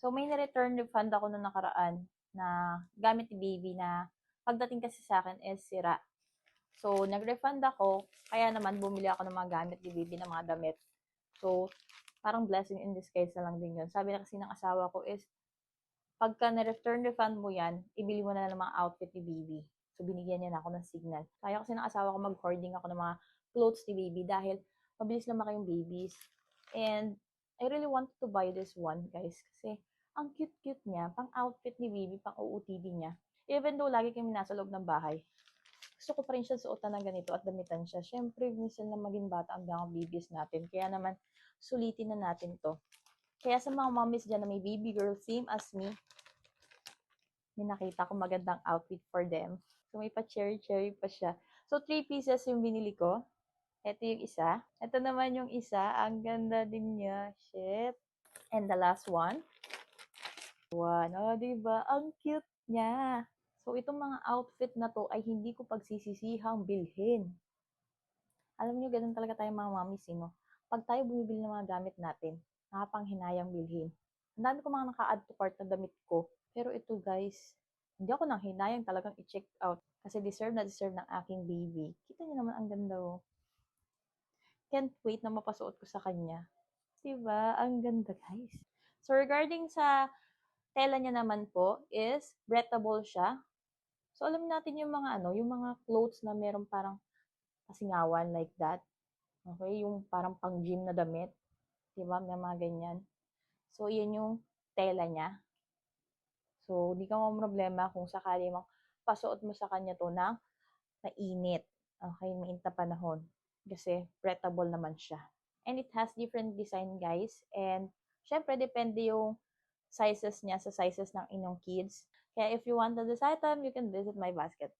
So, may ni-return refund ako nung nakaraan na gamit ni baby na pagdating kasi sa akin is sira. So, nag-refund ako, kaya naman bumili ako ng mga gamit ni baby na mga damit. So, parang blessing in disguise na lang din yun. Sabi na kasi ng asawa ko is, pagka na-return refund mo yan, ibili mo na ng mga outfit ni baby. So, binigyan niya na ako ng signal. Kaya kasi ng asawa ko mag-hoarding ako ng mga clothes ni baby dahil mabilis lumaki yung babies. And I really wanted to buy this one, guys. Kasi ang cute-cute niya. Pang outfit ni baby, pang OOTD niya. Even though lagi kami nasa loob ng bahay, gusto ko pa rin siya suotan ng ganito at damitan siya. Siyempre, minsan na maging bata ang mga babies natin. Kaya naman, sulitin na natin to. Kaya sa mga mommies dyan na may baby girl, same as me, may nakita ko magandang outfit for them. So, may pa-cherry-cherry pa siya. So, 3 pieces yung binili ko. Ito yung isa. Ito naman yung isa. Ang ganda din niya. Shit. And the last one. One. Oh, diba? Ang cute niya. So, itong mga outfit na to ay hindi ko pagsisisihang bilhin. Alam niyo, ganun talaga tayong mga mommies, no? Pag tayo bumibili ng mga gamit natin, nakapanghinayang bilhin. Ang dami ko mga naka-add to cart na damit ko. Pero ito, guys, hindi ako nang hinayang talagang i-check out. Kasi deserve na deserve ng aking baby. Kita niyo naman ang ganda, oh. Can't wait na mapasuot ko sa kanya. Diba? Ang ganda, guys. So, regarding sa tela niya naman po is breathable siya. So, alam natin yung mga yung mga clothes na meron parang kasingawan like that. Okay, yung parang pang-gym na damit, 'di ba? May mga ganyan. So, 'yan yung tela niya. So, di ka problema kung sakali mong pasuot mo sa kanya 'to ng mainit. Okay, mainit na panahon. Kasi breathable naman siya. And it has different design, guys. And syempre, depende yung sizes niya sa sizes ng inyong kids. Kaya if you want this item, you can visit my basket.